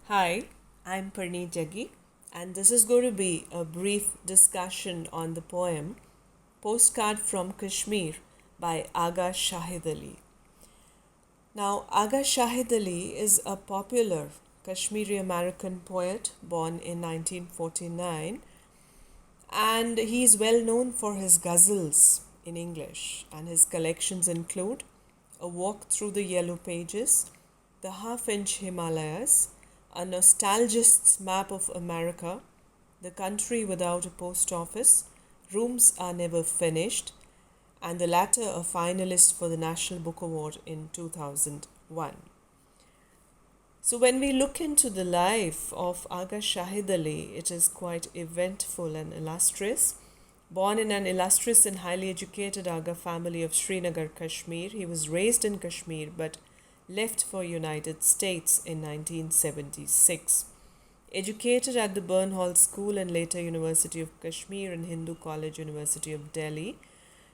Hi, I'm Parneet Jaggi, and this is going to be a brief discussion on the poem Postcard from Kashmir by Agha Shahid Ali. Now, Agha Shahid Ali is a popular Kashmiri American poet born in 1949, and he is well known for his ghazals in English, and his collections include A Walk Through the Yellow Pages, The Half-Inch Himalayas, A Nostalgist's Map of America, The Country Without a Post Office, Rooms Are Never Finished, and the latter a finalist for the National Book Award in 2001. So, when we look into the life of Agha Shahid Ali, it is quite eventful and illustrious. Born in an illustrious and highly educated Agha family of Srinagar, Kashmir, he was raised in Kashmir but left for United States in 1976. Educated at the Burnhall School and later University of Kashmir and Hindu College, University of Delhi,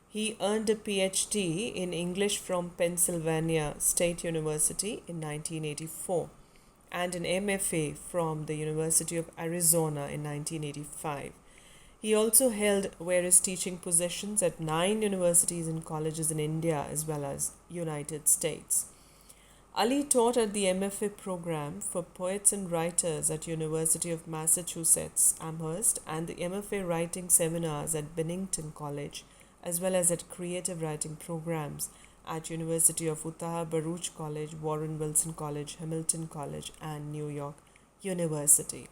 he earned a PhD in English from Pennsylvania State University in 1984 and an MFA from the University of Arizona in 1985. He also held various teaching positions at 9 universities and colleges in India as well as United States. Ali taught at the MFA program for poets and writers at University of Massachusetts, Amherst, and the MFA writing seminars at Bennington College, as well as at creative writing programs at University of Utah, Baruch College, Warren Wilson College, Hamilton College, and New York University.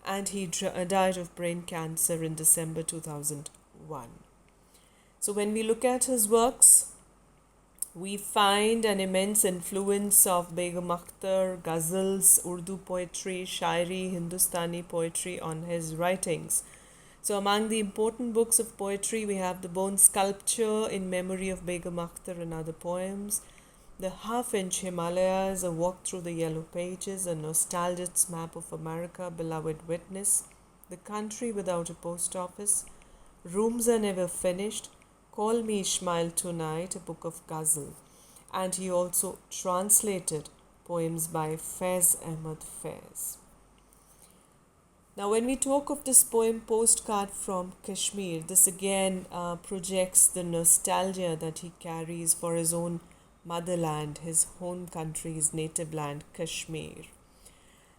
And he died of brain cancer in December 2001. So when we look at his works, we find an immense influence of Begum Akhtar, ghazals, Urdu poetry, shairi, Hindustani poetry on his writings. So among the important books of poetry, we have the Bone Sculpture in memory of Begum Akhtar and other poems, The Half-Inch Himalayas, A Walk Through the Yellow Pages, A Nostalgist's Map of America, Beloved Witness, The Country Without a Post Office, Rooms Are Never Finished, Call Me Ishmael Tonight, a book of ghazal. And he also translated poems by Faiz Ahmad Faiz. Now, when we talk of this poem, Postcard from Kashmir, this again projects the nostalgia that he carries for his own motherland, his home country, his native land, Kashmir.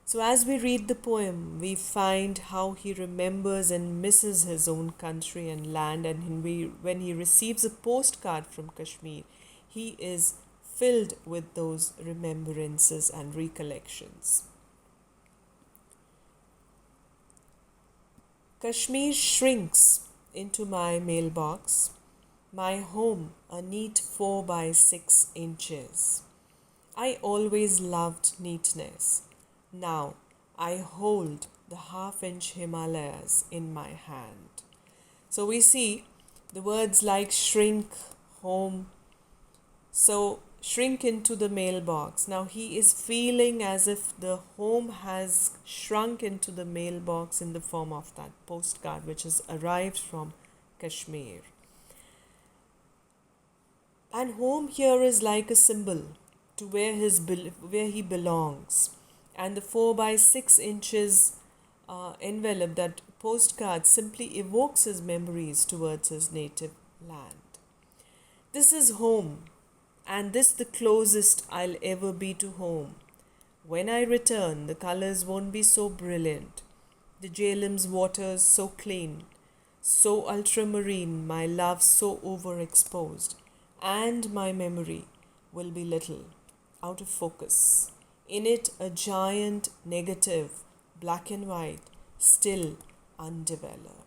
So as we read the poem, we find how he remembers and misses his own country and land, and when he receives a postcard from Kashmir, he is filled with those remembrances and recollections. Kashmir shrinks into my mailbox, my home a neat 4 by 6 inches. I always loved neatness. Now I hold the half-inch Himalayas in my hand. So we see the words like shrink, home. So shrink into the mailbox. Now he is feeling as if the home has shrunk into the mailbox in the form of that postcard which has arrived from Kashmir. And home here is like a symbol to where he belongs. And the 4 by 6 inches envelope, that postcard, simply evokes his memories towards his native land. This is home, and this the closest I'll ever be to home. When I return, the colors won't be so brilliant, the Jhelum's waters so clean, so ultramarine, my love so overexposed, and my memory will be little, out of focus. In it, a giant negative, black and white, still undeveloped.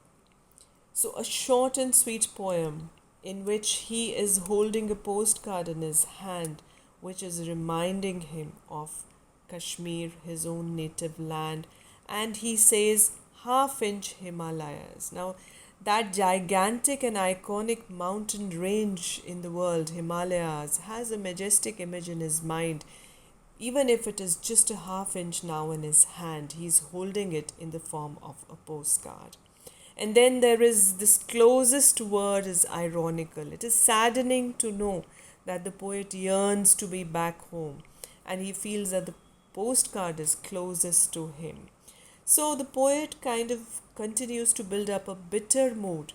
So, a short and sweet poem in which he is holding a postcard in his hand, which is reminding him of Kashmir, his own native land, and he says half-inch Himalayas. Now, that gigantic and iconic mountain range in the world, Himalayas, has a majestic image in his mind. Even if it is just a half-inch now in his hand, he's holding it in the form of a postcard. And then there is this closest word is ironical. It is saddening to know that the poet yearns to be back home, and he feels that the postcard is closest to him. So the poet kind of continues to build up a bitter mood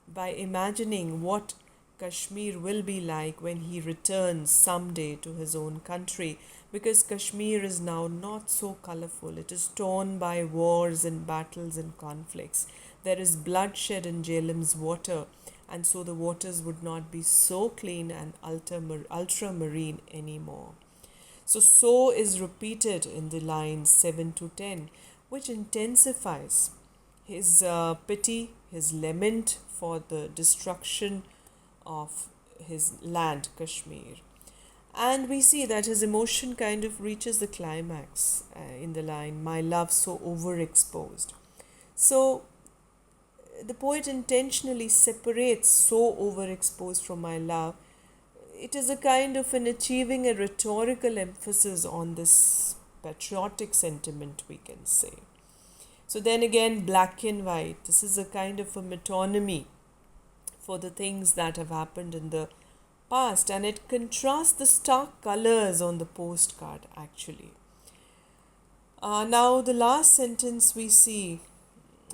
by imagining what Kashmir will be like when he returns someday to his own country, because Kashmir is now not so colorful. It is torn by wars and battles and conflicts. There is bloodshed in Jhelum's water, and so the waters would not be so clean and ultramarine anymore. So is repeated in the lines 7 to 10, which intensifies his pity, his lament for the destruction of his land, Kashmir. And we see that his emotion kind of reaches the climax in the line, "My love so overexposed." So the poet intentionally separates "so overexposed" from "my love." It is a kind of an achieving a rhetorical emphasis on this patriotic sentiment, we can say. So then again, black and white. This is a kind of a metonymy for the things that have happened in the past, and it contrasts the stark colors on the postcard actually. Now, the last sentence we see,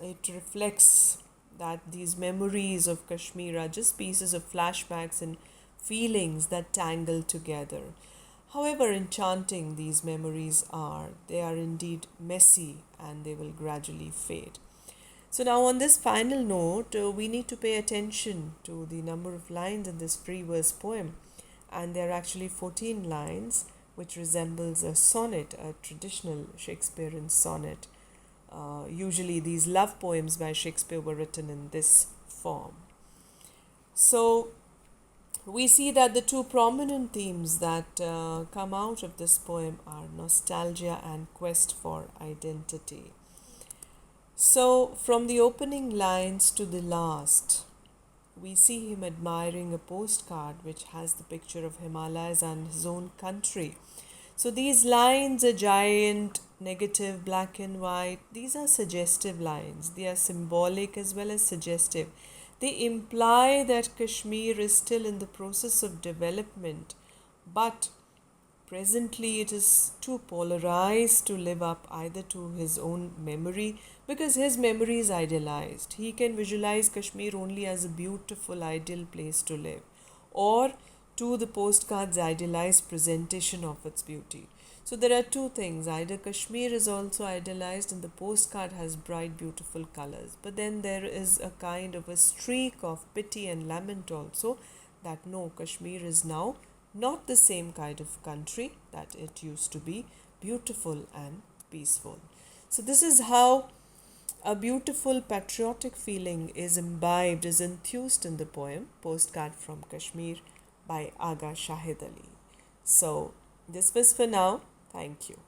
it reflects that these memories of Kashmir are just pieces of flashbacks and feelings that tangle together. However enchanting these memories are, they are indeed messy and they will gradually fade. So now on this final note, we need to pay attention to the number of lines in this free verse poem. And there are actually 14 lines, which resembles a sonnet, a traditional Shakespearean sonnet. Usually these love poems by Shakespeare were written in this form. So we see that the two prominent themes that come out of this poem are nostalgia and quest for identity. So from the opening lines to the last, we see him admiring a postcard which has the picture of Himalayas and his own country. So these lines are giant, negative, black and white. These are suggestive lines. They are symbolic as well as suggestive. They imply that Kashmir is still in the process of development, but presently it is too polarized to live up either to his own memory, because his memory is idealized. He can visualize Kashmir only as a beautiful, ideal place to live, or to the postcard's idealized presentation of its beauty. So there are two things. Either Kashmir is also idealized and the postcard has bright, beautiful colors. But then there is a kind of a streak of pity and lament also, that no, Kashmir is now not the same kind of country that it used to be, beautiful and peaceful. So this is how a beautiful patriotic feeling is imbibed, is enthused in the poem Postcard from Kashmir by Agha Shahid Ali. So this was for now. Thank you.